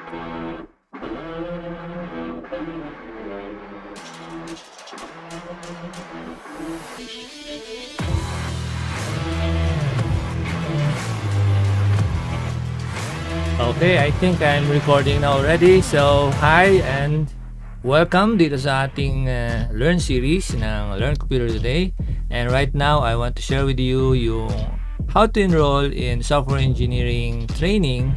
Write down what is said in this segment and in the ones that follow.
Okay, I think I'm recording now already. So, hi and welcome dito sa ating Learn series ng Learn Computer Today. And right now, I want to share with you yung how to enroll in software engineering training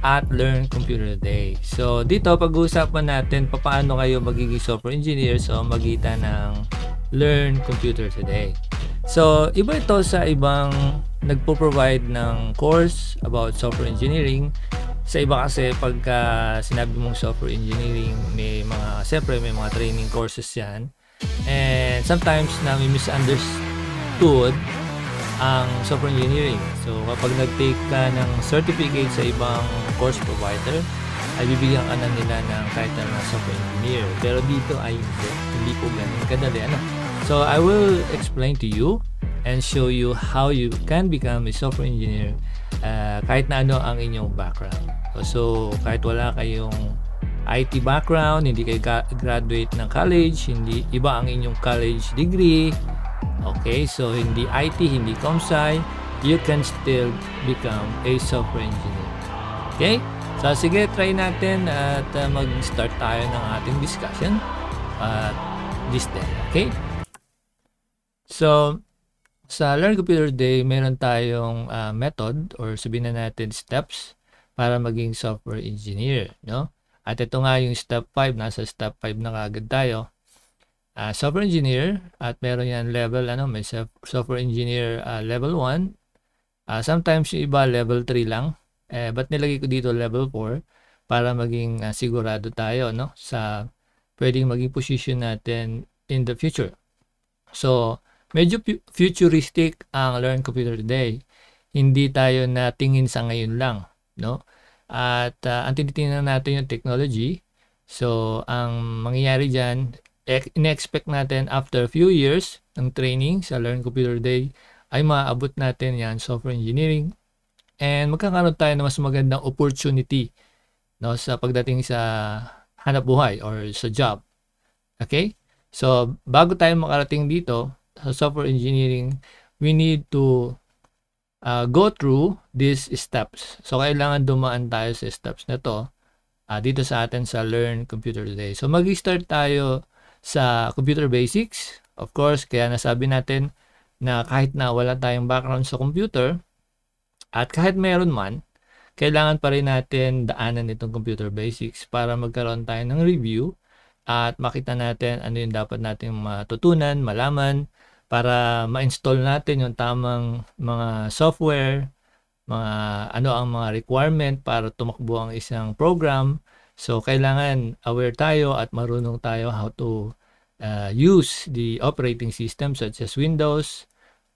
at Learn Computer Today. So, dito pag-uusapan natin paano kayo magiging software engineer sa magitan ng Learn Computer Today. So, iba ito sa ibang nagpo-provide ng course about software engineering. Sa iba kasi pagka sinabi mong software engineering, may mga training courses yan. And sometimes na misunderstood ang software engineering. So, kapag nag-take ka ng certificate sa ibang course provider, ay bibigyan ka na nila ng title na software engineer. Pero dito ay hindi po ganun kadali. So, I will explain to you and show you how you can become a software engineer kahit na ano ang inyong background. So, kahit wala kayong IT background, hindi kayo graduate ng college, hindi iba ang inyong college degree, okay, so hindi IT, hindi ComSci, you can still become a software engineer. Okay? So, sige, try natin at mag-start tayo ng ating discussion this day. Okay? So, sa Learn Computer Day, meron tayong method or sabihin na natin steps para maging software engineer, no? At ito nga yung step 5, nasa step 5 na kagad tayo. Software engineer, at meron yan level, may software engineer level 1. Sometimes yung iba level 3 lang. But nilagay ko dito level 4 para maging sigurado tayo, no? Sa pwedeng maging position natin in the future. So, medyo futuristic ang Learn Computer Today. Hindi tayo natingin sa ngayon lang, no? At ang tinitingnan natin yung technology. So, ang mangyayari dyan, in-expect natin after a few years ng training sa Learn Computer Day, ay maaabot natin yan software engineering. And magkakaroon tayo ng mas magandang opportunity, no, sa pagdating sa hanap buhay or sa job. Okay? So, bago tayo makarating dito, sa software engineering, we need to go through these steps. So, kailangan dumaan tayo sa steps na to dito sa atin sa Learn Computer Today. So, mag-start tayo sa computer basics. Of course, kaya nasabi natin na kahit na wala tayong background sa computer, at kahit meron man, kailangan pa rin natin daanan itong computer basics para magkaroon tayo ng review at makita natin ano yung dapat natin matutunan, malaman, para ma-install natin yung tamang mga software, ano ang mga requirement para tumakbo ang isang program. So, kailangan aware tayo at marunong tayo how to use the operating system such as Windows,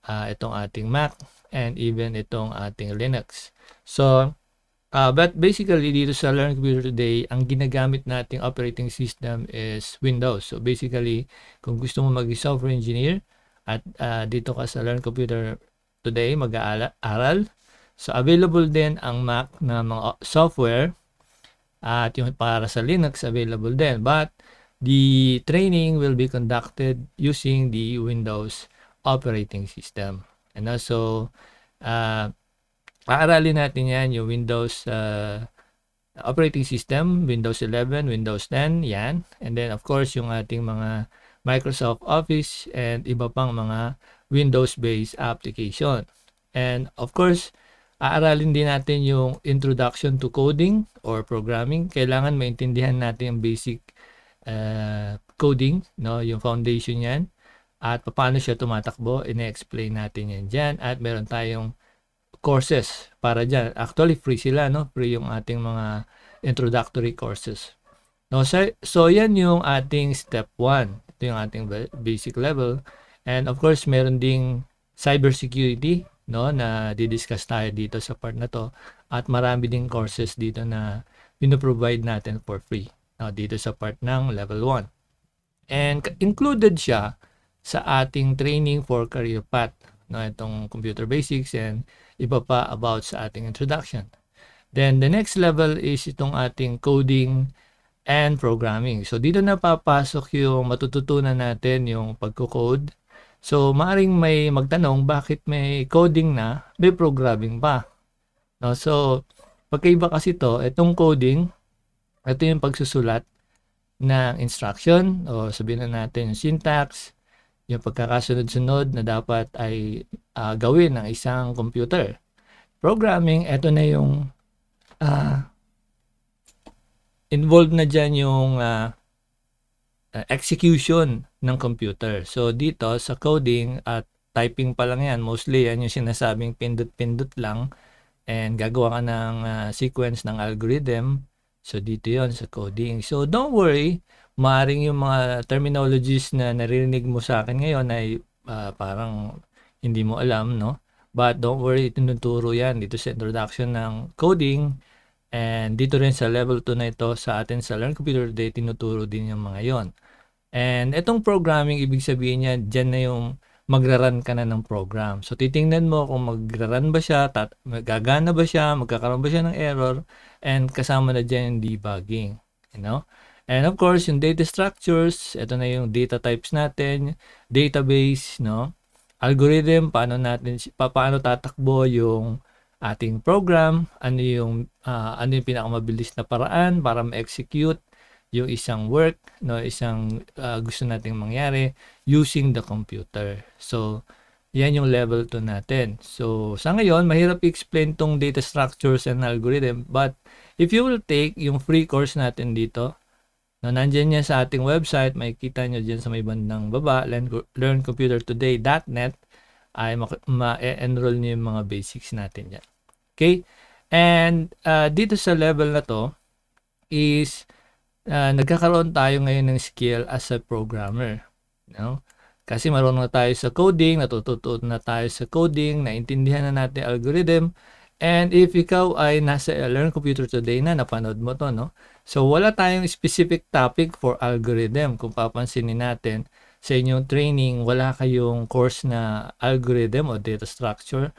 itong ating Mac, and even itong ating Linux. So, but basically dito sa Learn Computer Today, ang ginagamit nating operating system is Windows. So, basically, kung gusto mo maging software engineer, at dito ka sa Learn Computer Today mag-aaral. So, available din ang Mac na mga software at yung para sa Linux available din. But the training will be conducted using the Windows operating system. And also, aaralin natin yan yung Windows operating system, Windows 11, Windows 10, yan. And then, of course, yung ating mga Microsoft Office and iba pang mga Windows-based application. And of course, aaralin din natin yung introduction to coding or programming. Kailangan maintindihan natin yung basic coding, no, yung foundation yan. At paano siya tumatakbo, ine-explain natin yan dyan. At meron tayong courses para dyan. Actually, free sila, no? Free yung ating mga introductory courses. No, so yan yung ating step 1. Ito yung ating basic level. And of course, meron ding cybersecurity, no, na di-discuss tayo dito sa part na to. At marami ding courses dito na pino-provide natin for free, no, dito sa part ng level 1. And included siya sa ating training for career path, no, itong computer basics and iba pa about sa ating introduction. Then the next level is itong ating coding and programming. So dito na papasok yung matututunan natin yung pagko-code. So maaring may magtanong bakit may coding na, may programming pa. No? So pagkaiba kasi itong coding, ito yung pagsusulat ng instruction o sabihin na natin yung syntax, yung pagkakasunod-sunod na dapat ay gawin ng isang computer. Programming, ito na yung involved na dyan yung execution ng computer. So dito sa coding at typing pa lang yan, mostly yan yung sinasabing pindot-pindot lang and gagawa ka ng sequence ng algorithm. So dito yon sa coding. So don't worry, maaaring yung mga terminologies na naririnig mo sa akin ngayon ay parang hindi mo alam, no? But don't worry, tinuturo yan dito sa introduction ng coding. And dito rin sa level 2 na ito sa atin sa Learn Computer Today, tinuturo din yung mga yon. And itong programming, ibig sabihin niya, dyan na yung magra-run ka na ng program. So titingnan mo kung magra-run ba siya, gagana ba siya, magkakaroon ba siya ng error, and kasama na dyan yung debugging. You know? And of course, yung data structures, ito na yung data types natin, database, no? Algorithm, paano tatakbo yung ating program, ano yung pinakamabilis na paraan para ma-execute yung isang work, no, isang gusto nating mangyari using the computer. So, yan yung level 2 natin. So, sa ngayon, mahirap i-explain tong data structures and algorithm, but if you will take yung free course natin dito, no, nandyan yan sa ating website, makikita nyo dyan sa may bandang baba, learncomputertoday.net, ay ma-enroll nyo yung mga basics natin dyan. Okay? And dito sa level na to is nagkakaroon tayo ngayon ng skill as a programmer. No? Kasi marunong na tayo sa coding, natututo na tayo sa coding, naintindihan na natin algorithm. And if ikaw ay nasa Learn Computer Today na, napanood mo to, no? So wala tayong specific topic for algorithm. Kung papansinin natin sa inyong training, wala kayong course na algorithm o data structure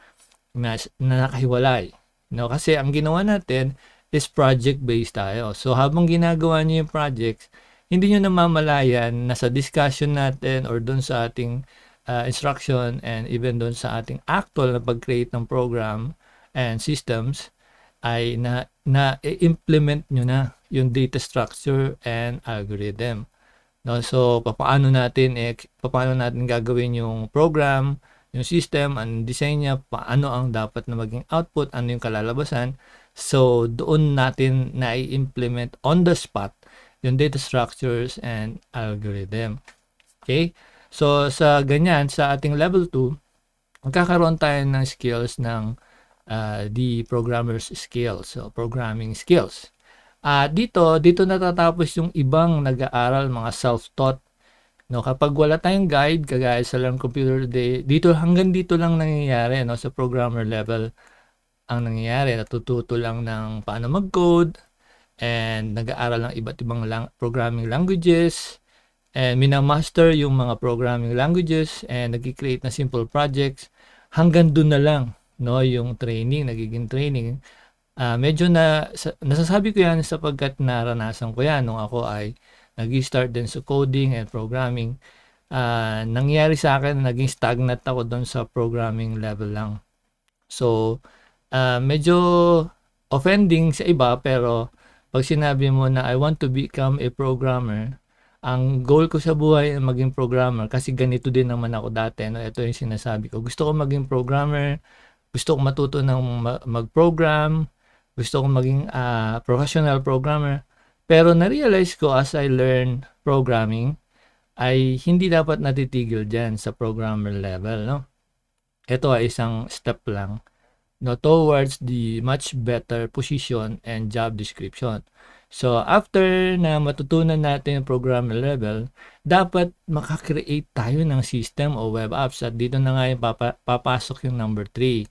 na nakahiwalay. No? Kasi ang ginawa natin is project-based tayo. So habang ginagawa niyo yung projects, hindi nyo namamalayan na sa discussion natin or doon sa ating instruction and even doon sa ating actual na pag-create ng program and systems ay na-implement nyo na yung data structure and algorithm. No? So paano natin gagawin yung program, yung system, ang design niya, paano ang dapat na maging output, ano yung kalalabasan. So, doon natin na-implement on the spot yung data structures and algorithm. Okay? So, sa ganyan, sa ating level 2, magkakaroon tayo ng skills ng the programmer's skills, so programming skills. Dito natatapos yung ibang nag-aaral, mga self-taught. No, kapag wala tayong guide, kagaya sa Learn Computer Today, hanggang dito lang nangyayari, no, sa programmer level ang nangyayari. Natututo lang ng paano mag-code and nag-aaral ng iba't ibang programming languages and minamaster yung mga programming languages and nag-create na simple projects. Hanggang dun na lang, no, yung nagiging training. Medyo nasasabi ko yan sapagkat naranasan ko yan nung ako ay nag-start din sa coding and programming. Nangyari sa akin, naging stagnant ako doon sa programming level lang. So, medyo offending sa iba, pero pag sinabi mo na I want to become a programmer, ang goal ko sa buhay ay maging programmer kasi ganito din naman ako dati. No? Ito yung sinasabi ko. Gusto ko maging programmer, gusto ko matuto ng mag-program, gusto ko maging professional programmer. Pero na-realize ko as I learn programming ay hindi dapat natitigil dyan sa programmer level. No? Ito ay isang step lang, no, towards the much better position and job description. So after na matutunan natin yung programmer level, dapat makakreate tayo ng system o web apps. At dito na nga yung papasok yung number 3.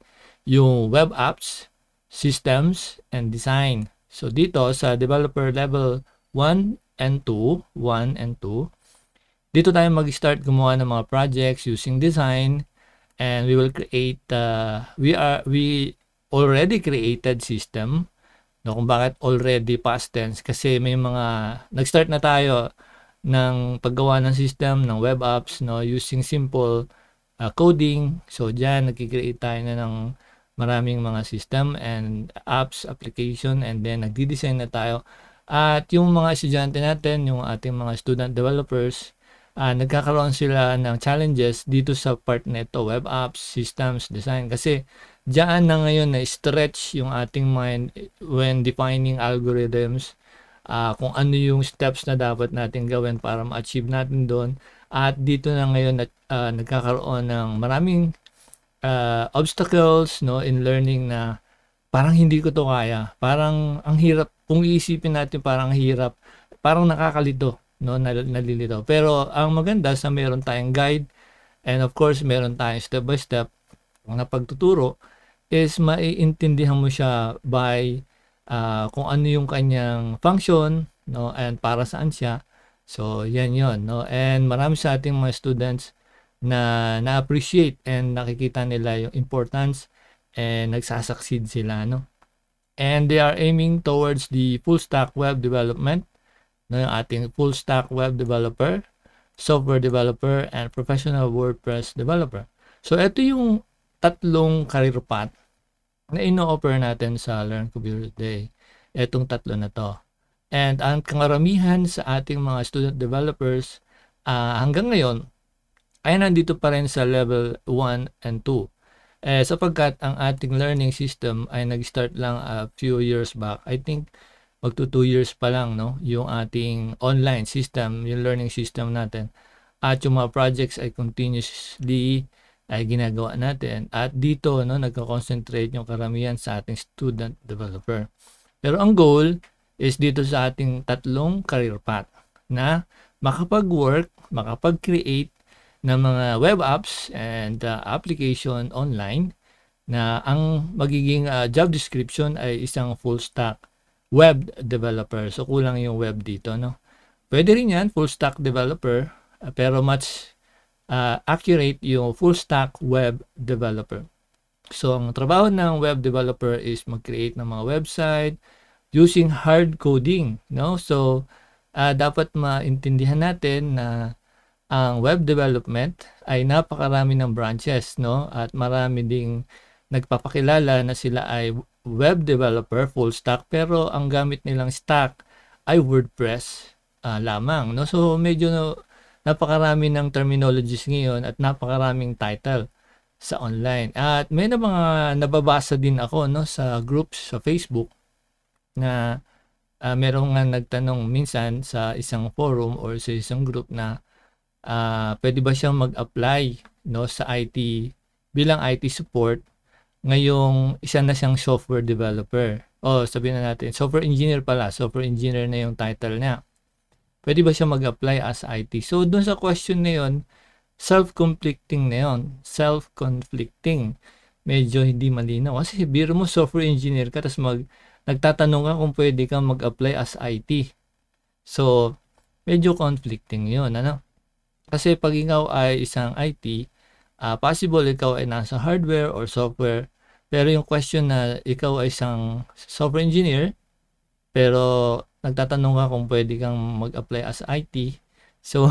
Yung web apps, systems, and design. So dito sa developer level 1 and 2, dito tayo mag-start gumawa ng mga projects using design, and we will create we already created system No, kung bakit already past tense, kasi may mga nag-start na tayo ng paggawa ng system ng web apps, no, using simple coding. So diyan nagki-create tayo na ng maraming mga system and apps, application, and then nagdi-design na tayo. At yung mga estudyante natin, yung ating mga student developers, nagkakaroon sila ng challenges dito sa part na ito, web apps, systems, design. Kasi diyan na ngayon na stretch yung ating mind when defining algorithms, kung ano yung steps na dapat natin gawin para ma-achieve natin doon. At dito na ngayon nagkakaroon ng maraming obstacles, no, in learning, na parang hindi ko to kaya. Parang ang hirap, kung iisipin natin parang ang hirap, parang nakakalito, no, nalilito. Pero ang maganda sa meron tayong guide, and of course meron tayong step by step na pagtuturo, is maiintindihan mo siya by kung ano yung kanyang function, no, and para saan siya. So yan yon, no, and marami sa ating mga students na na-appreciate and nakikita nila yung importance and nagsasucceed sila, no. And they are aiming towards the full stack web development, no, yung ating full stack web developer, software developer, and professional WordPress developer. So ito yung tatlong career path na ino-offer natin sa Learn Computer Day. Etong tatlo na to. And ang karamihan sa ating mga student developers hanggang ngayon ay nandito pa rin sa level 1 and 2. Sapagkat ang ating learning system ay nag-start lang a few years back. I think magto 2 years pa lang, no, yung ating online system, yung learning system natin. At yung mga projects ay continuously ay ginagawa natin. At dito, no, nagko-concentrate yung karamihan sa ating student developer. Pero ang goal is dito sa ating tatlong career path na makapag-work, makapag-create ng mga web apps and application online, na ang magiging job description ay isang full stack web developer. So kulang yung web dito, no. Pwede rin yan, full stack developer, pero much accurate yung full stack web developer. So ang trabaho ng web developer is mag-create ng mga website using hard coding, no. So dapat maintindihan natin na ang web development ay napakarami ng branches, no, at marami ding nagpapakilala na sila ay web developer full stack, pero ang gamit nilang stack ay WordPress lamang, no. So medyo napakarami ng terminologies ngayon at napakaraming title sa online. At may na mga nababasa din ako, no, sa groups sa Facebook na merong nga nagtanong minsan sa isang forum or sa isang group na pwede ba siyang mag-apply, no, sa IT bilang IT support ngayong isa na siyang software developer. O sabihin na natin, software engineer pala, software engineer na yung title niya. Pwede ba siya mag-apply as IT? So doon sa question na yun, self-conflicting na yun. Self-conflicting. Medyo hindi malinaw. Kasi biro mo software engineer ka, tapos nagtatanong ka kung pwede kang mag-apply as IT. So, medyo conflicting yun, ano? Kasi pag ikaw ay isang IT, possible ikaw ay nasa hardware or software, pero yung question na ikaw ay isang software engineer, pero nagtatanong ka kung pwede kang mag-apply as IT. So,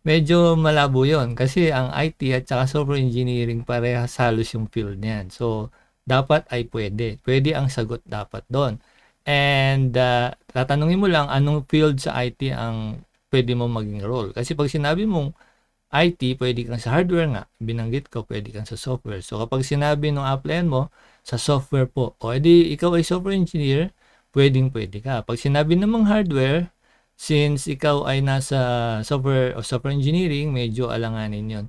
medyo malabo yon, kasi ang IT at saka software engineering parehas halos yung field niyan. So, dapat ay pwede. Pwede ang sagot dapat doon. And tatanungin mo lang anong field sa IT ang pwede mo maging role. Kasi pag sinabi mong IT, pwede kang sa hardware nga. Binanggit ko, pwede kang sa software. So kapag sinabi nung applyan mo, sa software po, o edi ikaw ay software engineer, pwede ka. Pag sinabi namang hardware, since ikaw ay nasa software o software engineering, medyo alanganin yon.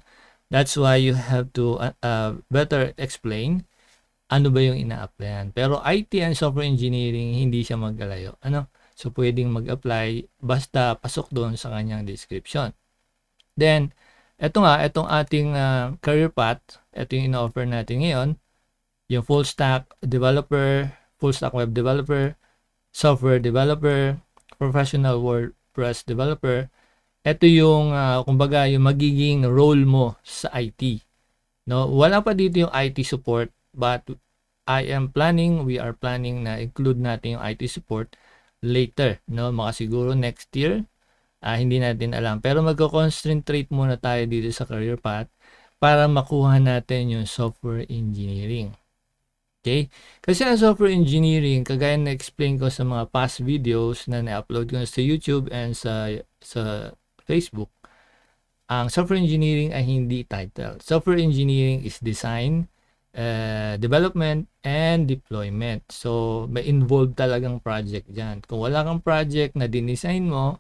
That's why you have to better explain ano ba yung ina-applyan. Pero IT and software engineering, hindi siya magkalayo. Ano? So, pwedeng mag-apply basta pasok doon sa kanyang description. Then, itong ating career path, ito yung ina-offer natin ngayon, yung full stack developer, full stack web developer, software developer, professional WordPress developer. Ito yung, kumbaga, yung magiging role mo sa IT. No? Wala pa dito yung IT support, but we are planning na include natin yung IT support later, no? Makasiguro next year, hindi natin alam. Pero magko-concentrate muna tayo dito sa career path para makuha natin yung software engineering. Okay? Kasi ang software engineering, kagaya na explain ko sa mga past videos na na-upload ko sa YouTube and sa Facebook, ang software engineering ay hindi title. Software engineering is design, development, and deployment. So, may involved talagang project dyan. Kung wala kang project na dinesign mo,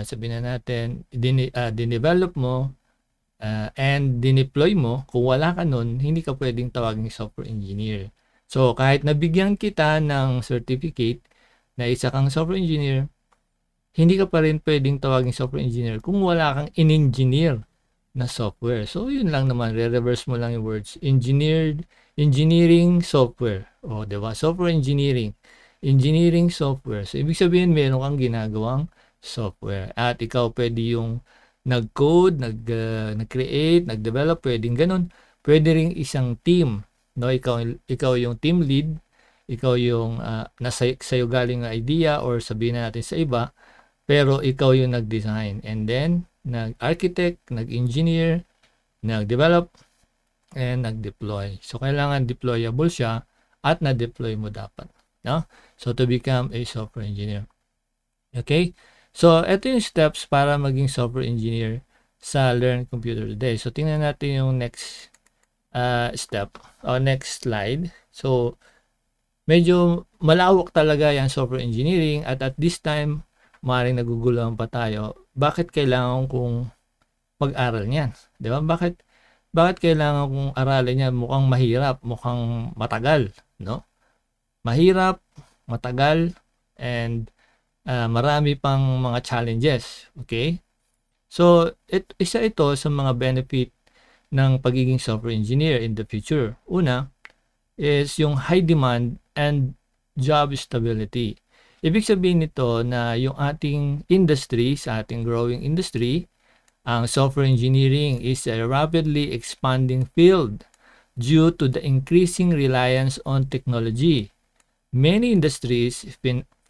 sabihin na natin, dinevelop mo, and dineploy mo, kung wala ka nun, hindi ka pwedeng tawaging software engineer. So, kahit nabigyan kita ng certificate na isa kang software engineer, hindi ka pa rin pwedeng tawaging software engineer kung wala kang in-engineer na software. So, yun lang naman. Re-reverse mo lang yung words. Engineering software. O, diba? Software engineering. Engineering software. So, ibig sabihin, meron kang ginagawang software. At ikaw pwede yung nag-code, nag-create, nag-develop, pwedeng ganun. Pwede ring isang team. No? Ikaw yung team lead. Ikaw yung sa'yo galing na idea or sabihin natin sa iba. Pero ikaw yung nag-design. And then, nag-architect, nag-engineer, nag-develop, and nag-deploy. So, kailangan deployable siya at na-deploy mo dapat. No? So, to become a software engineer. Okay? So, ito yung steps para maging software engineer sa Learn Computer Today. So, tingnan natin yung next step o next slide. So, medyo malawak talaga yung software engineering at this time, maaaring naguguluhan pa tayo. Bakit kailangan kong mag-aral niyan? Di ba? Bakit kailangan kong aralin niyan? Mukhang mahirap, mukhang matagal, no? Mahirap, matagal, and marami pang mga challenges. Okay? So, isa ito sa mga benefit ng pagiging software engineer in the future. Una is yung high demand and job stability. Ibig sabihin nito na yung ating industry, sa ating growing industry, ang software engineering is a rapidly expanding field due to the increasing reliance on technology. Many industries,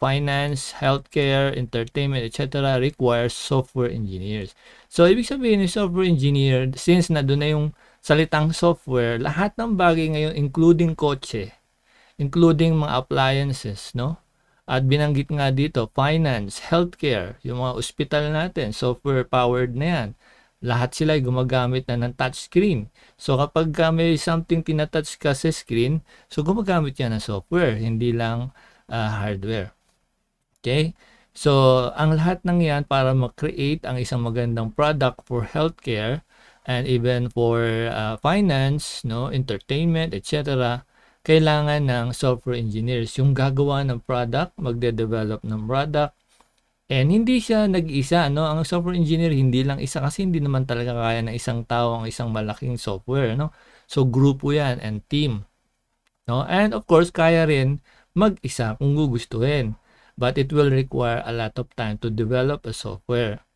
finance, healthcare, entertainment, etc. require software engineers. So, ibig sabihin ng software engineer, since na doon na yung salitang software, lahat ng bagay ngayon, including kotse, including mga appliances, no? At binanggit nga dito, finance, healthcare, yung mga ospital natin, software-powered na yan. Lahat sila ay gumagamit na ng touchscreen. So, kapag may something tinatouch ka sa screen, so gumagamit yan ng software, hindi lang hardware. Okay? So, ang lahat ng yan para ma-create ang isang magandang product for healthcare and even for finance, no, entertainment, etc., kailangan ng software engineers yung gagawa ng product, magde-develop ng product, and hindi siya nag-isa, no? Ang software engineer hindi lang isa kasi hindi naman talaga kaya ng isang tao ang isang malaking software, no? So grupo 'yan and team, no? And of course, kaya rin mag-isa kung gugustuhin, but it will require a lot of time to develop a software.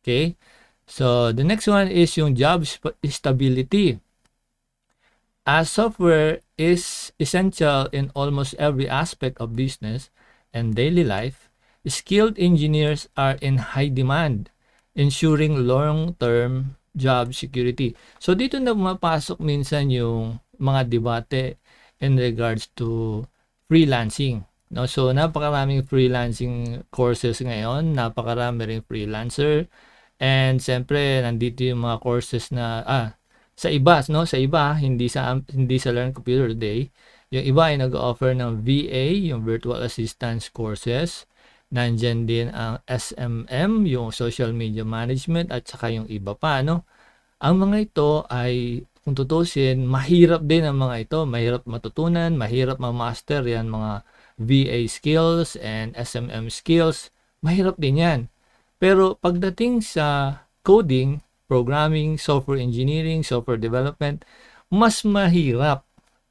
Okay? So the next one is yung job stability. As software is essential in almost every aspect of business and daily life, skilled engineers are in high demand, ensuring long-term job security. So dito na mapasok minsan yung mga debate in regards to freelancing. No? So napakaraming freelancing courses ngayon, napakarami ring freelancer, and siyempre nandito yung mga courses na sa iba, no? Sa iba, hindi sa Learn Computer Today. Yung iba ay nag-offer ng VA, yung Virtual Assistance courses. Nandyan din ang SMM, yung Social Media Management, at saka yung iba pa, no? Ang mga ito ay, kung tutusin, mahirap din ang mga ito. Mahirap matutunan, mahirap ma-master yan, mga VA skills and SMM skills. Mahirap din yan. Pero pagdating sa coding, programming, software engineering, software development, mas mahirap.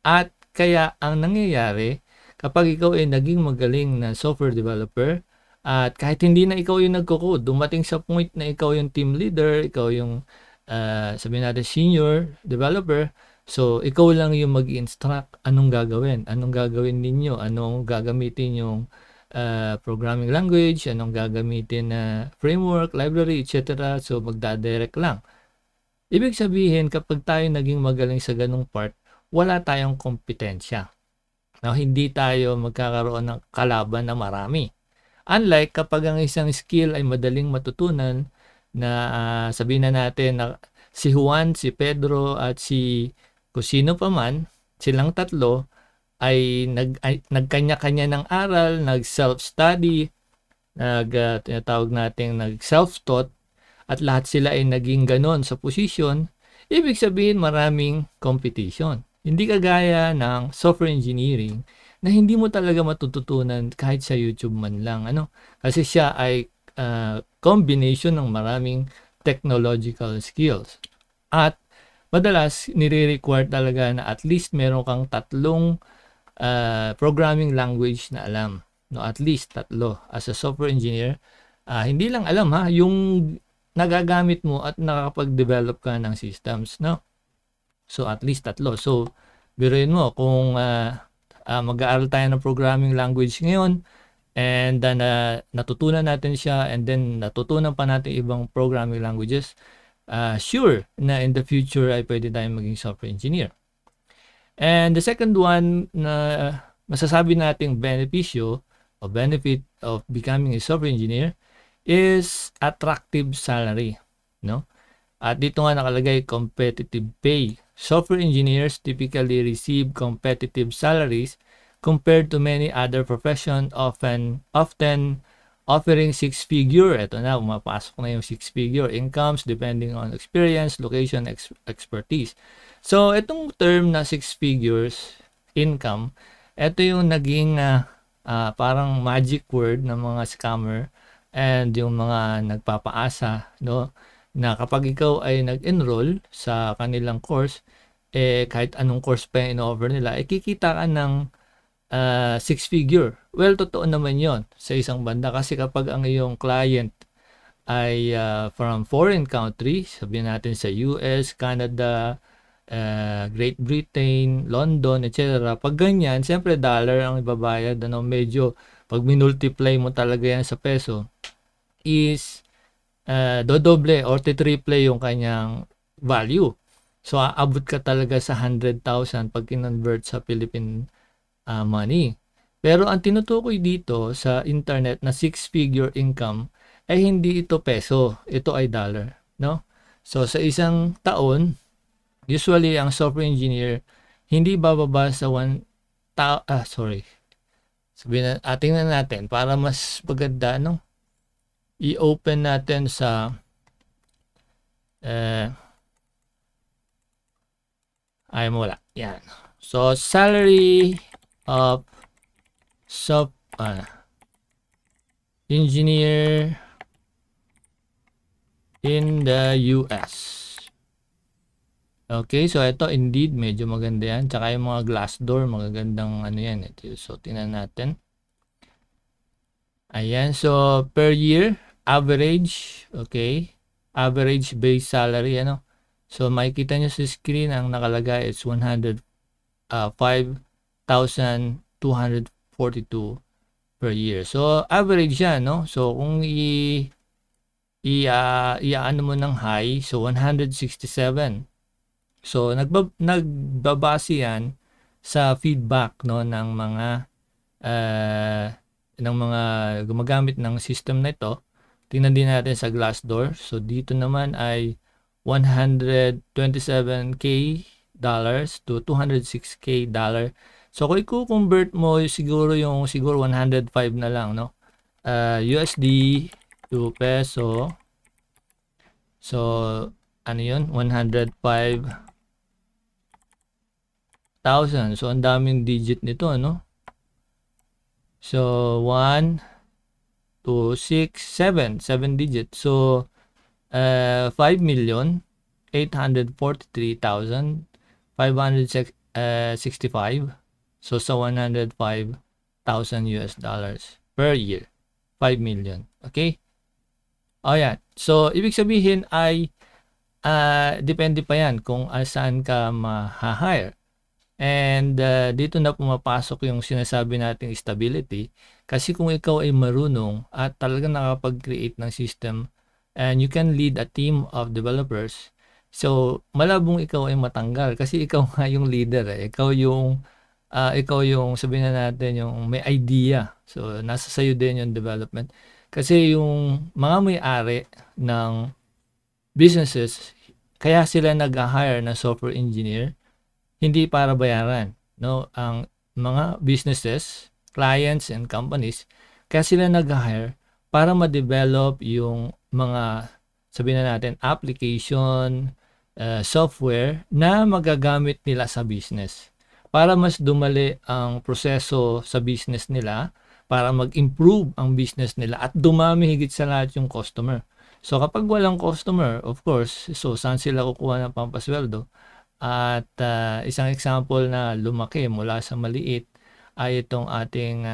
At kaya ang nangyayari, kapag ikaw ay naging magaling na software developer, at kahit hindi na ikaw yung nagko-code, dumating sa point na ikaw yung team leader, ikaw yung sabihin natin senior developer, So, ikaw lang yung mag-instruct anong gagawin ninyo, anong gagamitin yung programming language, anong gagamitin na framework, library, etc. So, magdadirect lang. Ibig sabihin, kapag tayo naging magaling sa ganung part, wala tayong kompetensya. Now, hindi tayo magkakaroon ng kalaban na marami. Unlike kapag ang isang skill ay madaling matutunan na sabihin na natin na si Juan, si Pedro at si kung sino pa man, silang tatlo ay nagkanya-kanya ng aral, nag-self-study, tinatawag natin nag-self-taught, at lahat sila ay naging ganon sa posisyon, ibig sabihin maraming competition. Hindi kagaya ng software engineering na hindi mo talaga matututunan kahit sa YouTube man lang. Kasi siya ay combination ng maraming technological skills. At madalas, nire-require talaga na at least meron kang tatlong programming language na alam. No, at least tatlo. As a software engineer, hindi lang alam yung nagagamit mo at nakakapag-develop ka ng systems, no? So, at least tatlo. So, biruin mo, kung mag-aaral tayo ng programming language ngayon, and then natutunan natin siya, and then natutunan pa natin ibang programming languages, sure na in the future ay pwede tayong maging software engineer. And the second one na masasabi nating benepisyo o benefit of becoming a software engineer is attractive salary, no? At dito nga nakalagay competitive pay. Software engineers typically receive competitive salaries compared to many other professions, often offering six-figure, ito na, umapasok na yung six-figure incomes depending on experience, location, expertise. So, itong term na six figures income, ito yung naging parang magic word ng mga scammer and yung mga nagpapaasa, no, na kapag ikaw ay nag-enroll sa kanilang course, kahit anong course pa yung in-offer nila, kikita ka ng six figure. Well, totoo naman yon sa isang banda kasi kapag ang iyong client ay from foreign country, sabihin natin sa US, Canada, Great Britain, London, etc. Pag ganyan, siyempre dollar ang ibabayad. Medyo, pag minultiply mo talaga yan sa peso, is dodoble or titriple yung kanyang value. So, aabot ka talaga sa 100,000 pag kinonvert sa Philippine money. Pero ang tinutukoy dito sa internet na six-figure income ay hindi ito peso, ito ay dollar, no? So, sa isang taon, usually, ang software engineer, hindi bababa sa sabihin na, tingnan natin, para mas maganda, no? I-open natin sa, wala. Yan. So, salary of software engineer in the US. Okay, so ito indeed medyo maganda yan. Tsaka yung mga Glassdoor, magagandang yan. So, tingnan natin. Ayan, so per year, average, okay. Average base salary, So, makikita nyo sa screen, ang nakalagay is 105,242 per year. So, average yan, no? So, kung i-ano mo ng high, so 167. So, nagbabase yan sa feedback, no, ng mga gumagamit ng system na ito. Tingnan din natin sa Glassdoor. So, dito naman ay $127K to $206K. So, kung i-convert mo siguro 105 na lang, no? USD to peso. So, ano yun? 105,000. So, ang daming digit nito, no? So, 1, 2, 6, 7. 7 digit. So, 5,843,565. So, sa 105,000 US dollars per year. 5 million. Okay? O yan. So, ibig sabihin ay depende pa yan kung saan ka ma-hire. And dito na pumapasok yung sinasabi nating stability. Kasi kung ikaw ay marunong at talagang nakapag-create ng system and you can lead a team of developers, so malabong ikaw ay matanggal kasi ikaw nga yung leader eh. Ikaw yung sabihin na natin yung may idea. So nasa sayo din yung development. Kasi yung mga may-ari ng businesses, kaya sila nag-hire na software engineer, hindi para bayaran, no? Ang mga businesses, clients and companies, kaya sila nag-hire para ma-develop yung mga sabihin na natin application, software na magagamit nila sa business. Para mas dumali ang proseso sa business nila, para mag-improve ang business nila at dumami higit sa lahat yung customer. So kapag walang customer, of course, so saan sila kukuha ng pampasweldo? At isang example na lumaki mula sa maliit ay itong ating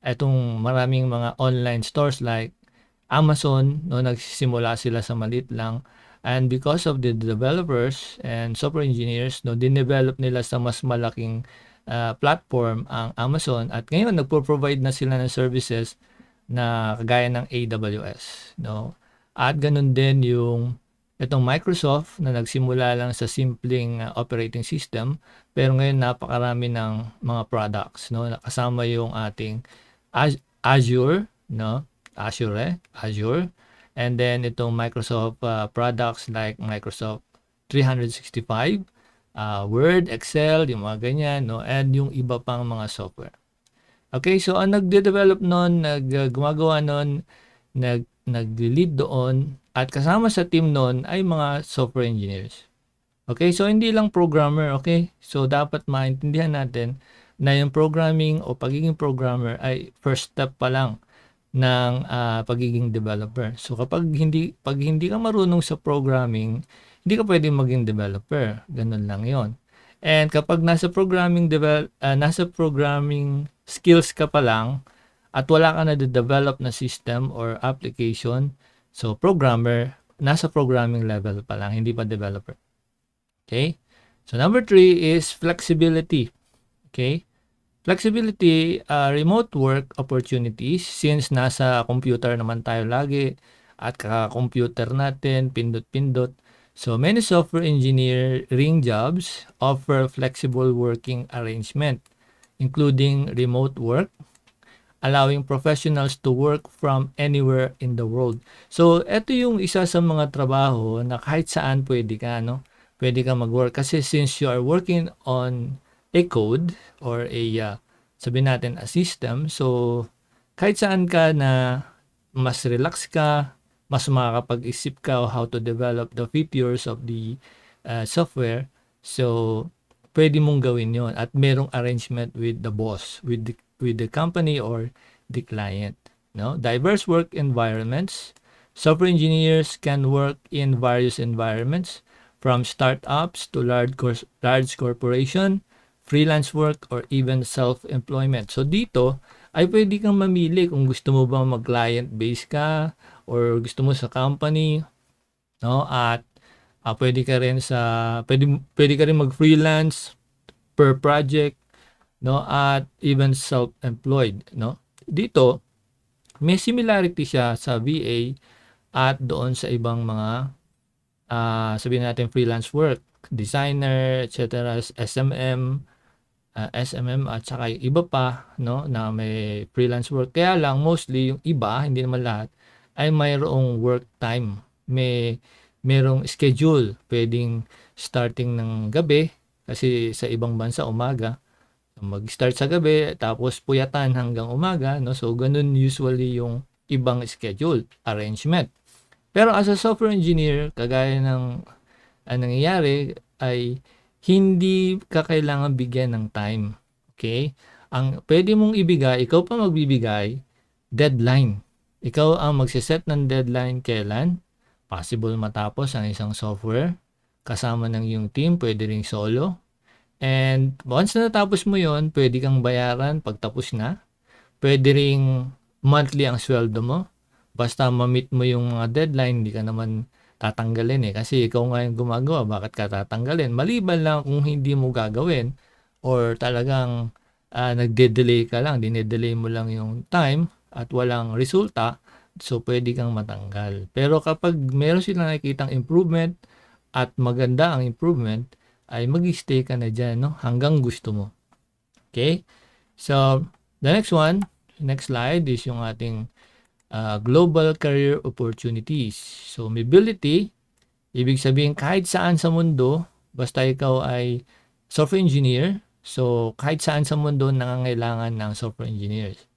itong maraming mga online stores like Amazon, no, nagsisimula sila sa maliit lang, and because of the developers and software engineers, no, dinevelop nila sa mas malaking platform ang Amazon, at ngayon nagpo-provide na sila ng services na kagaya ng AWS, no. At ganun din yung itong Microsoft na nagsimula lang sa simpleng operating system, pero ngayon napakarami ng mga products, no, nakasama yung ating Azure, no, Azure, and then itong Microsoft products like Microsoft 365, Word, Excel, yung mga ganyan, no, and yung iba pang mga software. Okay, so ang nagde-develop noon, gumagawa noon, nag-lead doon, at kasama sa team noon ay mga software engineers. Okay, so hindi lang programmer, okay? So dapat maintindihan natin na yung programming o pagiging programmer ay first step pa lang ng pagiging developer. So pag hindi ka marunong sa programming, hindi ka pwedeng maging developer. Ganun lang 'yon. And kapag nasa programming skills ka pa lang at wala ka na develop na system or application, so programmer, nasa programming level pa lang, hindi pa developer. Okay? So number 3 is flexibility. Okay? Flexibility, remote work opportunities, since nasa computer naman tayo lagi at kaka-computer natin, pindot-pindot. So many software engineering jobs offer flexible working arrangement, including remote work, allowing professionals to work from anywhere in the world. So ito yung isa sa mga trabaho na kahit saan pwede ka, no? Pwede ka mag-work kasi since you are working on a code or a sabihin natin a system, so kahit saan ka na mas relax ka, mas makakapag-isip ka o how to develop the features of the software, so pwede mong gawin yon at merong arrangement with the boss, with the company or the client, no? Diverse work environments. Software engineers can work in various environments, from startups to large corporation, freelance work, or even self-employment. So dito ay pwede kang mamili kung gusto mo bang mag-client base ka or gusto mo sa company, no? At pwede ka rin mag-freelance per project, no? At even self-employed, no? Dito may similarity siya sa VA at doon sa ibang mga sabihin natin freelance work, designer, etc., SMM at saka yung iba pa, no, na may freelance work. Kaya lang mostly yung iba, hindi naman lahat, ay mayroong work time. Merong schedule, pwedeng starting ng gabi kasi sa ibang bansa umaga. Mag-start sa gabi tapos puyatan hanggang umaga, no? So ganun usually yung ibang schedule arrangement. Pero as a software engineer, kagaya ng nangyayari ay hindi ka kailangan bigyan ng time. Okay? Ang pwede mong ibigay, ikaw pa magbibigay, deadline. Ikaw ang magsiset ng deadline kailan possible matapos ang isang software. Kasama ng yung team, pwede ring solo. And once na natapos mo yon, pwede kang bayaran pagtapos na. Pwede ring monthly ang sweldo mo. Basta ma-meet mo yung mga deadline, hindi ka naman tatanggalin kasi ikaw nga yung gumagawa, bakit ka tatanggalin? Maliban lang kung hindi mo gagawin or talagang nagde-delay ka lang, dine-delay mo lang yung time at walang resulta, so pwede kang matanggal. Pero kapag meron silang nakikitang improvement at maganda ang improvement, ay mag-stay ka na dyan, no? Hanggang gusto mo. Okay? So, the next slide is yung ating global career opportunities. So, mobility, ibig sabihin kahit saan sa mundo, basta ikaw ay software engineer, so kahit saan sa mundo nangangailangan ng software engineers.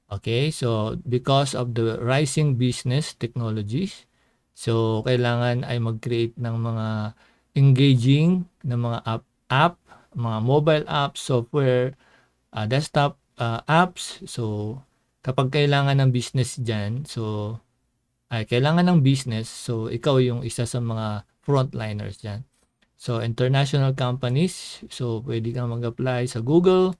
Okay, so because of the rising business technologies, so kailangan ay mag-create ng mga engaging na mga app, mga mobile apps, software, desktop apps. So kapag kailangan ng business dyan, so kailangan ng business, so ikaw yung isa sa mga frontliners dyan. So international companies, so pwede kang mag-apply sa Google,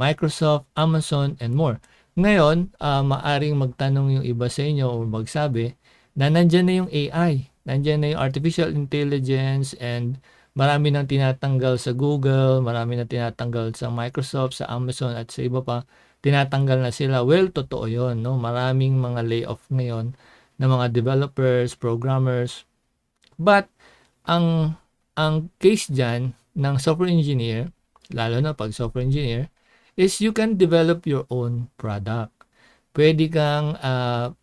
Microsoft, Amazon, and more. Ngayon, maaring magtanong yung iba sa inyo o magsabi na nandyan na yung AI, nandyan na yung artificial intelligence, and marami nang tinatanggal sa Google, marami nang tinatanggal sa Microsoft, sa Amazon, at sa iba pa, tinatanggal na sila. Well, totoo yun, no? Maraming mga layoff ngayon ng mga developers, programmers. But, ang case dyan ng software engineer, lalo na pag software engineer, is you can develop your own product. Pwede kang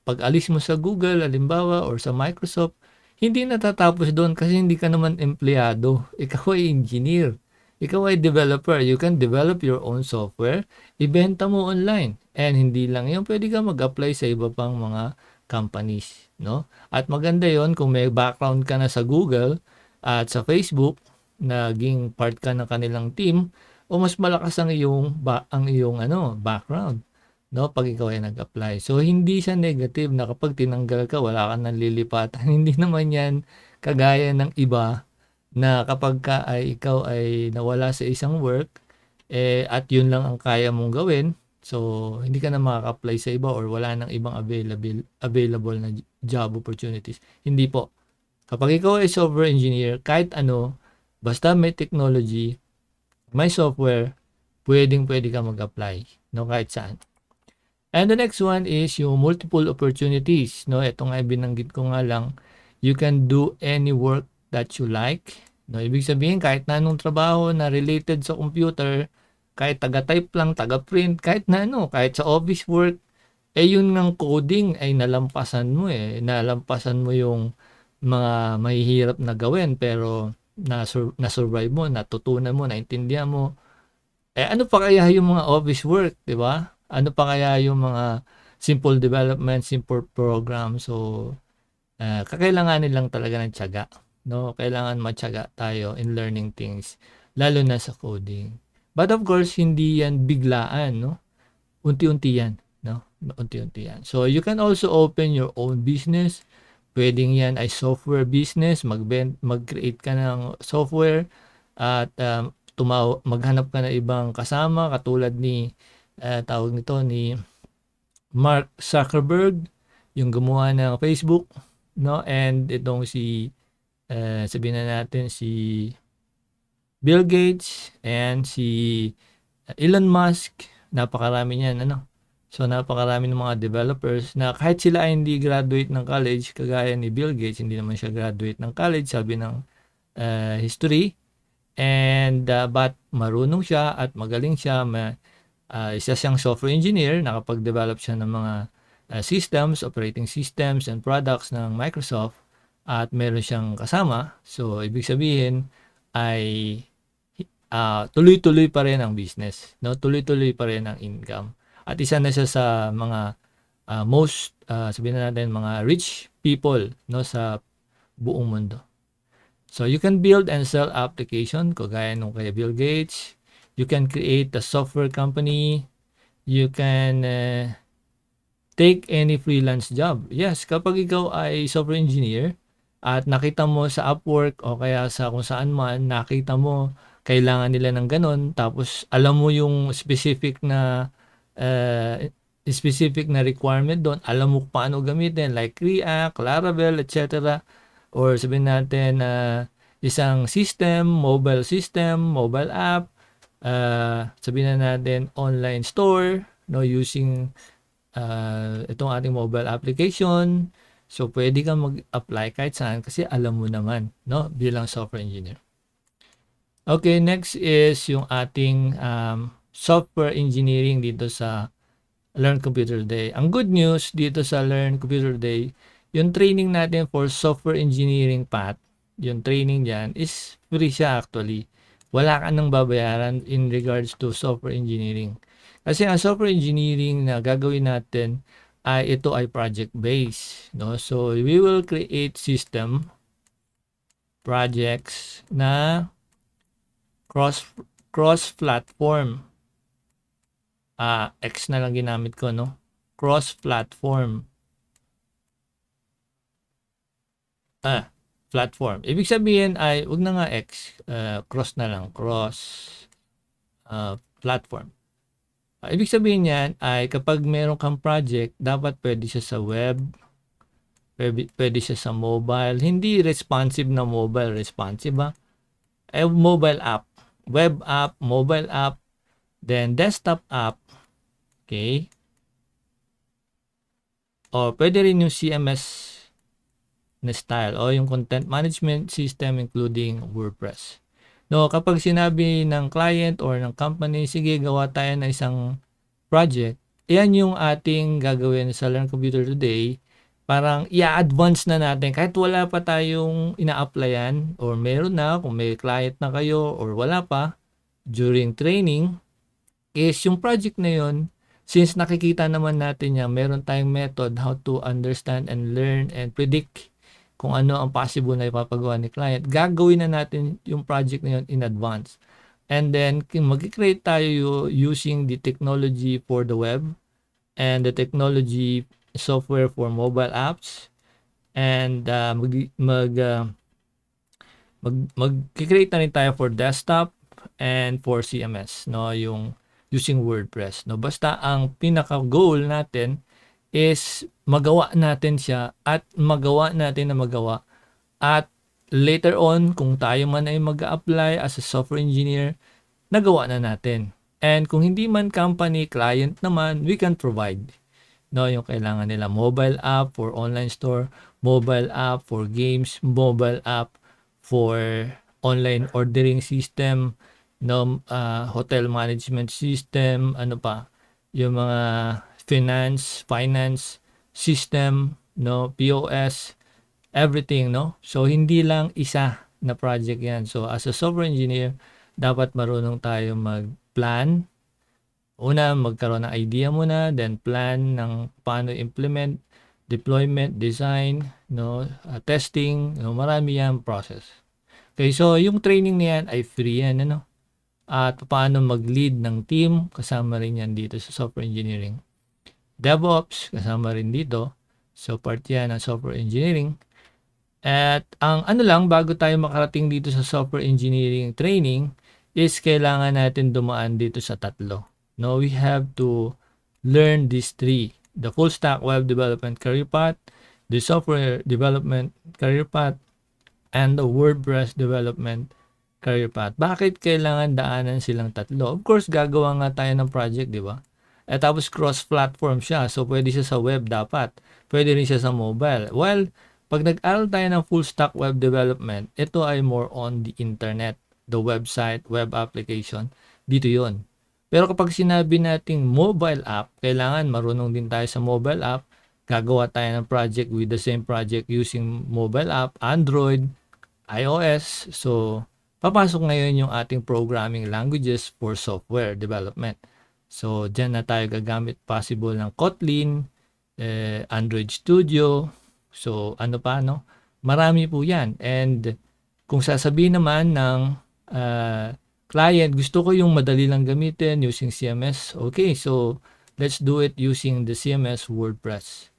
pag-alis mo sa Google, halimbawa, or sa Microsoft, hindi natatapos doon kasi hindi ka naman empleyado. Ikaw ay engineer. Ikaw ay developer. You can develop your own software, ibenta mo online. And hindi lang yun, pwede ka mag-apply sa iba pang mga companies. No? At maganda yon kung may background ka na sa Google at sa Facebook, naging part ka ng kanilang team, o mas malakas ang iyong background, no, pag ikaw ay nag-apply. So hindi siya negative na kapag tinanggal ka wala kang nalilipatan. Hindi naman yan kagaya ng iba na kapag ikaw ay nawala sa isang work at yun lang ang kaya mong gawin, so hindi ka na makaka-apply sa iba or wala nang ibang available na job opportunities. Hindi po. Kapag ikaw ay software engineer, kahit ano, basta may technology, may software, pwede ka mag-apply, no, kahit saan. And the next one is yung multiple opportunities, no. Ito nga binanggit ko nga lang, you can do any work that you like, no. Ibig sabihin kahit na anong trabaho na related sa computer, kahit taga-type lang, taga-print, kahit na ano, kahit sa office work, yun ng coding ay nalampasan mo yung mga mahihirap na gawin pero na-survive mo, natutunan mo, naintindihan mo. Ano pa kaya yung mga office work, di ba? Ano pa kaya yung mga simple development, simple program? So, kakailanganin lang talaga ng tiyaga, no? Kailangan matyaga tayo in learning things, lalo na sa coding. But of course, hindi yan biglaan, no? Unti-unti yan, no? Unti-unti yan. So, you can also open your own business. Pwedeng yan ay software business, mag-create ka ng software at maghanap ka ng ibang kasama katulad ni ni Mark Zuckerberg, yung gumawa ng Facebook, no? And itong sabihin na natin si Bill Gates and si Elon Musk, napakarami niyan, ano? So, napakarami ng mga developers na kahit sila ay hindi graduate ng college, kagaya ni Bill Gates, hindi naman siya graduate ng college, sabi ng history. And, but marunong siya at magaling siya. Isa siyang software engineer, nakapag-develop siya ng mga systems, operating systems, and products ng Microsoft. At meron siyang kasama. So, ibig sabihin ay tuloy-tuloy pa rin ang business. No? Tuloy-tuloy pa rin ang income. At isa na siya sa mga most, sabihin na natin, mga rich people, no, sa buong mundo. So, you can build and sell application, kagaya nung kay Bill Gates. You can create a software company. You can take any freelance job. Yes, kapag ikaw ay software engineer at nakita mo sa Upwork o kaya sa kung saan man, nakita mo kailangan nila ng ganun, tapos alam mo yung specific na requirement doon, alam mo paano gamitin, like React, Laravel, etc. or sabihin natin isang system, mobile app, sabihin na natin online store, no, using itong ating mobile application. So pwede kang mag-apply kahit saan kasi alam mo naman, no, bilang software engineer. Okay, next is yung ating software engineering dito sa Learn Computer Day. Ang good news dito sa Learn Computer Day, yung training natin for software engineering path, yung training dyan is free siya actually. Wala ka nang babayaran in regards to software engineering. Kasi ang software engineering na gagawin natin ito ay project based, no? So we will create system projects na cross platform. X na lang ginamit ko, no? Cross platform. Platform. Ibig sabihin ay wag na nga X, cross na lang, cross platform. Ibig sabihin niyan ay kapag meron kang project, dapat pwede siya sa web, pwede siya sa mobile, hindi responsive na mobile, responsive mobile app, web app, mobile app, then desktop app, okay? O pwede rin yung CMS na style o yung content management system including WordPress. No, kapag sinabi ng client or ng company, sige gawa tayo ng isang project, yan yung ating gagawin sa Learn Computer Today. Parang i-advance na natin kahit wala pa tayong ina-applyan or meron na, kung may client na kayo or wala pa during training, is yung project na yun, since nakikita naman natin niya, meron tayong method how to understand and learn and predict kung ano ang possible na ipapagawa ni client, gagawin na natin yung project na yun in advance. And then, mag-create tayo using the technology for the web and the technology software for mobile apps, and mag-create na rin tayo for desktop and for CMS, no, yung using WordPress, no. Basta ang pinaka-goal natin is magawa natin siya at magawa natin na magawa, at later on kung tayo man ay mag-apply as a software engineer, nagawa na natin. And kung hindi man company, client naman, we can provide, no, yung kailangan nila, mobile app for online store, mobile app for games, mobile app for online ordering system, no, hotel management system, ano pa, yung mga finance system, no, POS, everything, no. So hindi lang isa na project yan. So as a software engineer, dapat marunong tayo mag-plan. Una, magkaroon ng idea muna, then plan ng paano implement, deployment, design, no, testing, no, marami yan process. Okay, so yung training na yan ay free yan, ano. At paano mag-lead ng team, kasama rin yan dito sa software engineering. DevOps, kasama rin dito. So, part yan ng software engineering. At ang ano lang, bago tayo makarating dito sa software engineering training, is kailangan natin dumaan dito sa tatlo. No, we have to learn these three. The full stack web development career path, the software development career path, and the WordPress development career path. Bakit kailangan daanan silang tatlo? Of course, gagawa nga tayo ng project, di ba? At tapos cross-platform siya. So, pwede siya sa web dapat. Pwede rin siya sa mobile. Well, pag nag-aral tayo ng full stack web development, ito ay more on the internet, the website, web application. Dito yon. Pero kapag sinabi nating mobile app, kailangan marunong din tayo sa mobile app. Gagawa tayo ng project with the same project using mobile app, Android, iOS. So, papasok ngayon yung ating programming languages for software development. So, dyan na tayo gagamit possible ng Kotlin, Android Studio. So, ano pa, no? Marami po yan. And kung sasabihin naman ng client, gusto ko yung madali lang gamitin using CMS. Okay, so let's do it using the CMS WordPress.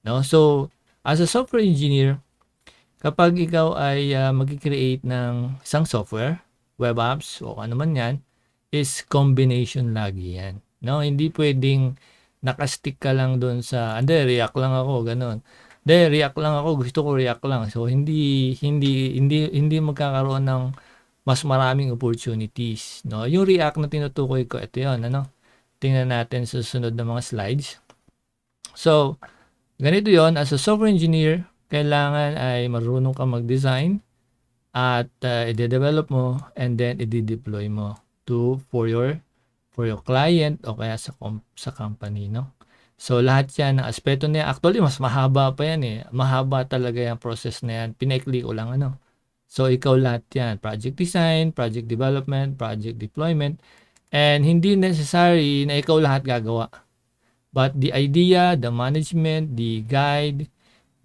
No? So, as a software engineer, kapag ikaw ay mag-create ng isang software, web apps, o ano man yan, is combination lagi yan. No, hindi pwedeng nakastick ka lang doon sa, React lang ako, ganun. React lang ako, gusto ko React lang. So hindi magkakaroon ng mas maraming opportunities, no? Yung React na tinutukoy ko, ito 'yon, ano? Tingnan natin sa susunod na mga slides. So, ganito 'yon, as a software engineer, kailangan ay marunong ka mag-design at i-develop mo and then i-deploy mo for your client o kaya sa company, no? So lahat yan ng aspeto na yan, actually mas mahaba pa yan eh. Mahaba talaga yung process na yan. Pinaikli ko lang, ano. So ikaw lahat yan, project design, project development, project deployment, and hindi necessary na ikaw lahat gagawa. But the idea, the management, the guide,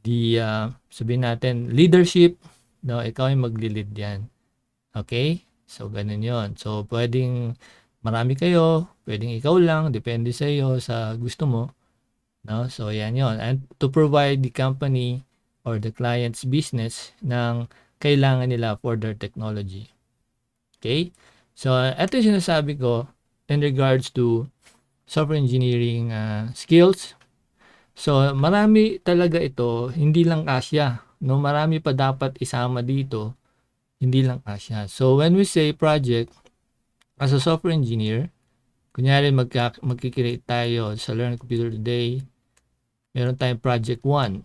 the sabihin natin leadership, no, ikaw yung magli-lead yan. Okay? So ganun yon. So pwedeng marami kayo, pwedeng ikaw lang, depende sa iyo, sa gusto mo. No? So, yan yon. And to provide the company or the client's business ng kailangan nila for their technology. Okay? So, ito yung sinasabi ko in regards to software engineering skills. So, marami talaga ito, hindi lang kasya. No? Marami pa dapat isama dito, hindi lang kasya. So, when we say project, as a software engineer, kunyari magkikreate tayo sa Learn Computer Today, meron tayong project 1.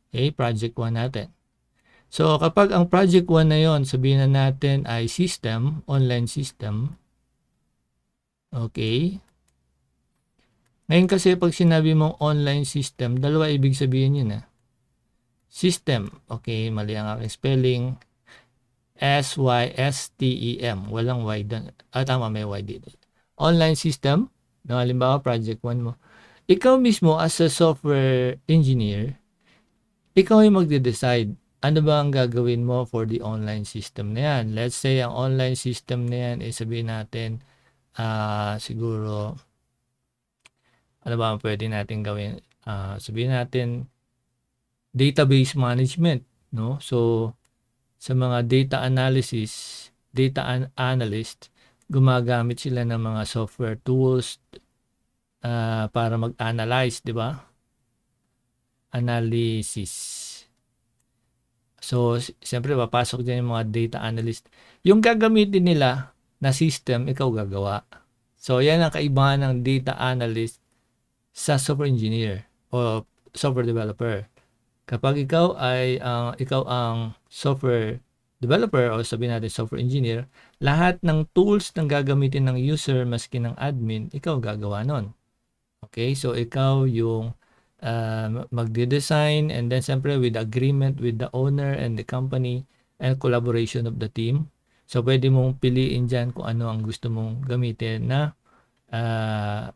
Okay, project 1 natin. So, kapag ang project 1 na yon, sabihin na natin ay system, online system. Okay. Ngayon kasi pag sinabi mong online system, dalawa ibig sabihin yun. System, okay, mali ang aking spelling. S-Y-S-T-E-M. Walang Y doon. Tama, may Y dito. Online system. No, halimbawa, project 1 mo. Ikaw mismo as a software engineer, ikaw yung magde-decide ano ba ang gagawin mo for the online system na yan. Let's say, ang online system na yan, sabihin natin, siguro, ano ba ang pwede natin gawin? Sabihin natin, database management. No? So, sa mga data analyst, gumagamit sila ng mga software tools para mag-analyze, di ba? Analysis. So, siyempre, papasok dyan yung mga data analyst. Yung gagamitin nila na system, ikaw gagawa. So, yan ang kaibahan ng data analyst sa software engineer o software developer. Kapag ikaw ang software developer o sabihin natin software engineer, lahat ng tools na gagamitin ng user maski ng admin, ikaw gagawa nun. Okay? So, ikaw yung magde-design and then siyempre with agreement with the owner and the company and collaboration of the team. So, pwede mong piliin dyan kung ano ang gusto mong gamitin na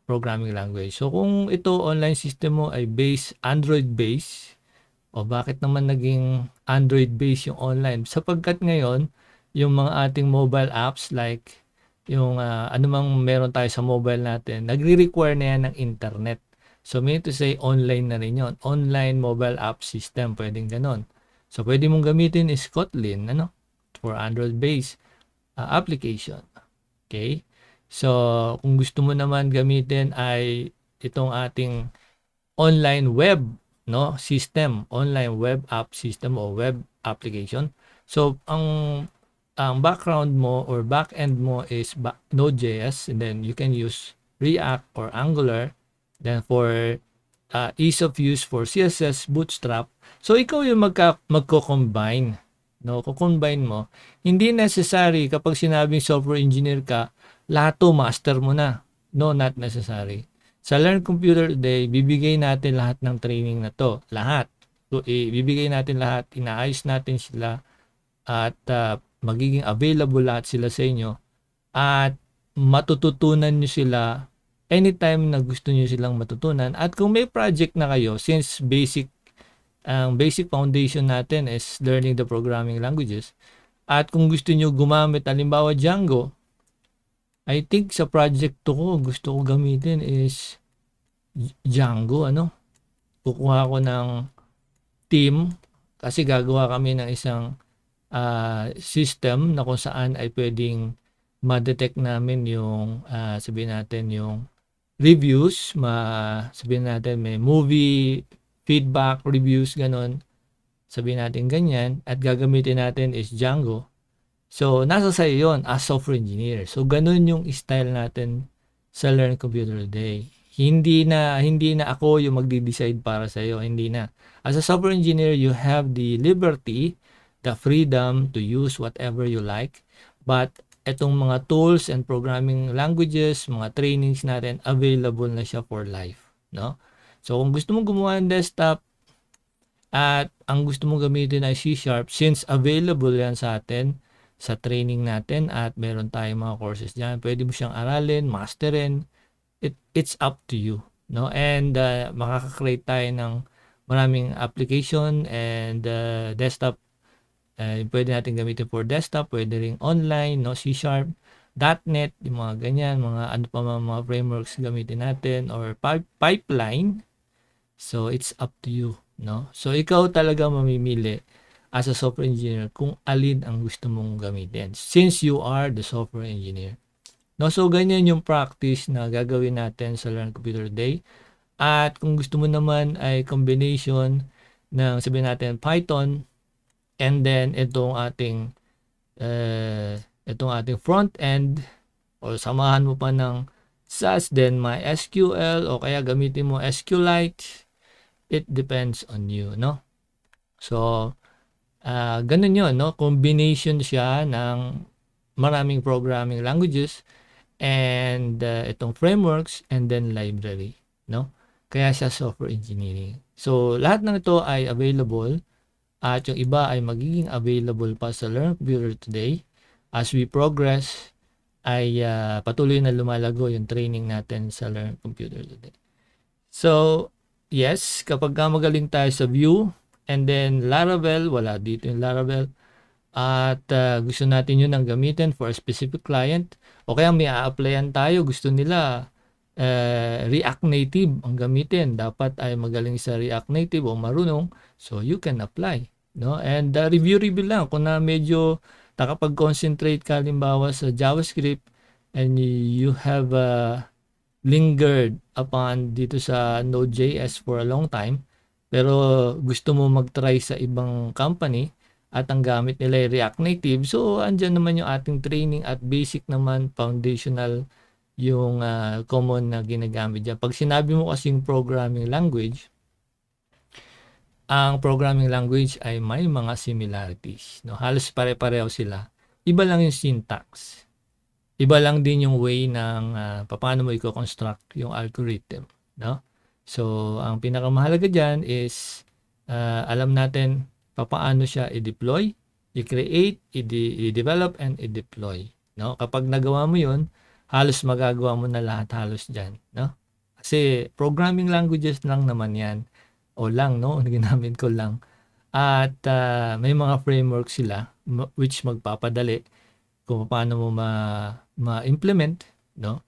programming language. So, kung ito online system mo ay Android-based, o bakit naman naging Android-based yung online? Sapagkat ngayon, yung mga ating mobile apps like yung anumang meron tayo sa mobile natin, nagre-require na yan ng internet. So, mean to say, online na rin yun. Online mobile app system, pwedeng ganon. So, pwede mong gamitin is Kotlin, for Android-based application. Okay? So, kung gusto mo naman gamitin ay itong ating online web system, online web app system o web application. So, ang background mo or backend mo is Node.js, and then you can use React or Angular. Then for ease of use for CSS, Bootstrap. So, ikaw yung magko-combine. Kukombine mo. Hindi necessary kapag sinabing software engineer ka, lahat to master mo na. No, not necessary. Sa Learn Computer Today, bibigay natin lahat ng training na to. Lahat. So, bibigay natin lahat. Inaayos natin sila at magiging available lahat sila sa inyo. At matututunan nyo sila anytime na gusto nyo silang matutunan. At kung may project na kayo, since basic foundation natin is learning the programming languages. At kung gusto nyo gumamit, halimbawa Django, I think sa project ko, gusto ko gamitin is Django, Kukuha ko ng team kasi gagawa kami ng isang system na kung saan ay pwedeng ma-detect namin yung sabihin natin yung reviews, sabihin natin may movie feedback, reviews, ganon. Sabihin natin ganyan, at gagamitin natin is Django. So, nasa sa'yo yun as software engineer. So, ganun yung style natin sa Learn Computer Today. Hindi na ako yung magde-decide para sa'yo. Hindi na. As a software engineer, you have the liberty, the freedom to use whatever you like. But, etong mga tools and programming languages, mga trainings natin, available na siya for life. No? So, kung gusto mong gumawa ng desktop, at ang gusto mong gamitin ay C#, since available yan sa atin, sa training natin, at meron tayong mga courses dyan, pwede mo siyang aralin, masterin, it's up to you, no? And makaka-create tayo ng maraming application and desktop. Pwede natin gamitin for desktop, pwede ring online, no? C#, .NET, yung mga ganyan, mga ano pa mga frameworks gamitin natin, or pipeline. So it's up to you, no? So ikaw talaga mamimili as a software engineer kung alin ang gusto mong gamitin, since you are the software engineer. No, so ganyan yung practice na gagawin natin sa Learn Computer Day. At kung gusto mo naman ay combination ng sabihin natin Python and then itong ating front end, o samahan mo pa ng SAS, then MySQL, o kaya gamitin mo SQLite. It depends on you, no? So ganun yun, no? Combination siya ng maraming programming languages and itong frameworks and then library, no? Kaya siya software engineering. So lahat ng ito ay available, at yung iba ay magiging available pa sa Learn Computer Today. As we progress ay patuloy na lumalago yung training natin sa Learn Computer Today. So yes, kapag magaling tayo sa Vue and then Laravel, wala dito yung Laravel, at gusto natin yun ang gamitin for a specific client, o kaya may a-applyan tayo, gusto nila React Native ang gamitin, dapat ay magaling sa React Native o marunong, so you can apply, no? And review lang kung na medyo nakapag-concentrate ka halimbawa sa JavaScript and you have lingered upon dito sa Node.js for a long time, pero gusto mo mag-try sa ibang company at ang gamit nila ay React Native, so andyan naman yung ating training at basic naman, foundational yung common na ginagamit dyan. Pag sinabi mo kasing programming language, ang programming language ay may mga similarities, no? Halos pare-pareho sila. Iba lang yung syntax. Iba lang din yung way ng paano mo i-construct yung algorithm, no? So, ang pinakamahalaga dyan is alam natin paano siya i-deploy, i-create, i-develop, and i-deploy, no? Kapag nagawa mo yun, halos magagawa mo na lahat halos dyan, no? Kasi programming languages lang naman yan, o lang, no? Ginamit ko lang. At may mga framework sila which magpapadali kung paano mo ma-implement, no?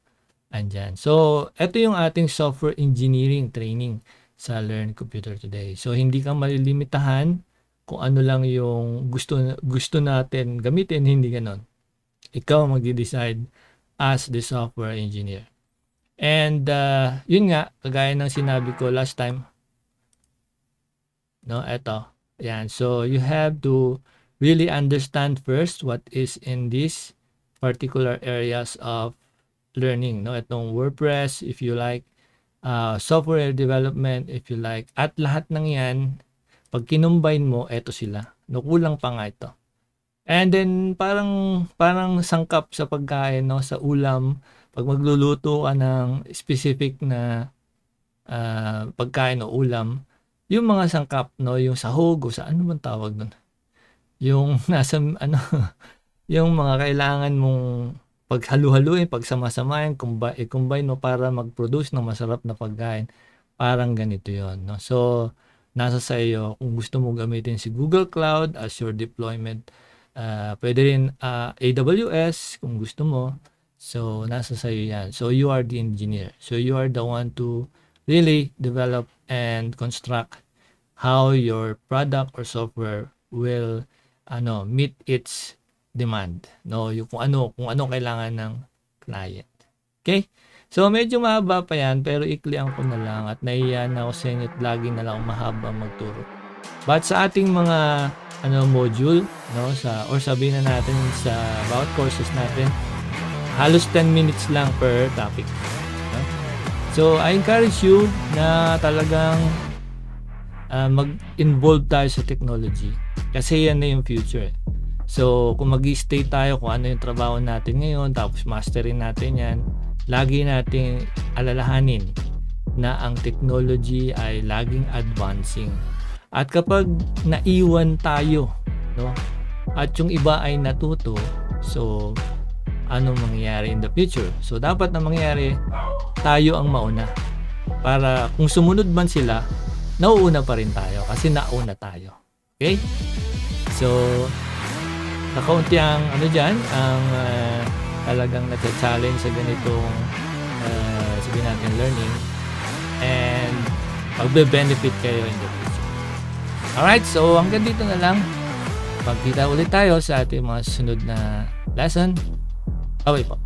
Andyan. So, ito yung ating software engineering training sa Learn Computer Today. So, hindi ka malilimitahan kung ano lang yung gusto natin gamitin, hindi ganon. Ikaw magde-decide as the software engineer. And yun nga, kagaya ng sinabi ko last time, no, eto. Yan. So, you have to really understand first what is in these particular areas of learning, no? Itong WordPress, if you like, software development, if you like, at lahat ng yan, pag kinumbine mo, eto sila. No, kulang pa nga ito. And then, parang sangkap sa pagkain, no? Sa ulam, pag magluluto ka ng specific na pagkain o ulam, yung mga sangkap, no? Yung sahog o sa ano bang tawag nun? Yung nasa, yung mga kailangan mong paghalu-haluin, pagsama-samahin, i-combine mo para mag-produce ng masarap na pagkain. Parang ganito yon, no? So, nasa sa iyo kung gusto mo gamitin si Google Cloud as your deployment. Pwede rin AWS kung gusto mo. So, nasa sa iyo yan. So, you are the engineer. So, you are the one to really develop and construct how your product or software will meet its demand, no? Yung kung ano kailangan ng client. Okay? So, medyo mahaba pa yan, pero iklian ko na lang at nahiya na ako sa inyo at lagi na lang mahaba magturo. But sa ating mga module, no, or sabihin na natin sa bawat courses natin, halos 10 minutes lang per topic. No? So, I encourage you na talagang mag-involve tayo sa technology kasi yan na yung future. So, kung mag-stay tayo kung ano yung trabaho natin ngayon, tapos masterin natin yan, lagi nating alalahanin na ang technology ay laging advancing. At kapag naiwan tayo, no, at yung iba ay natuto, so anong mangyayari in the future? So dapat na mangyayari, tayo ang mauna. Para kung sumunod man sila, nauuna pa rin tayo kasi nauna tayo. Okay? So nakaunti ang ang talagang nata-challenge sa ganitong sabihin natin learning, and magbe-benefit kayo in the future. Alright, so hanggang dito na lang. Pagkita ulit tayo sa ating mga susunod na lesson. Bye po.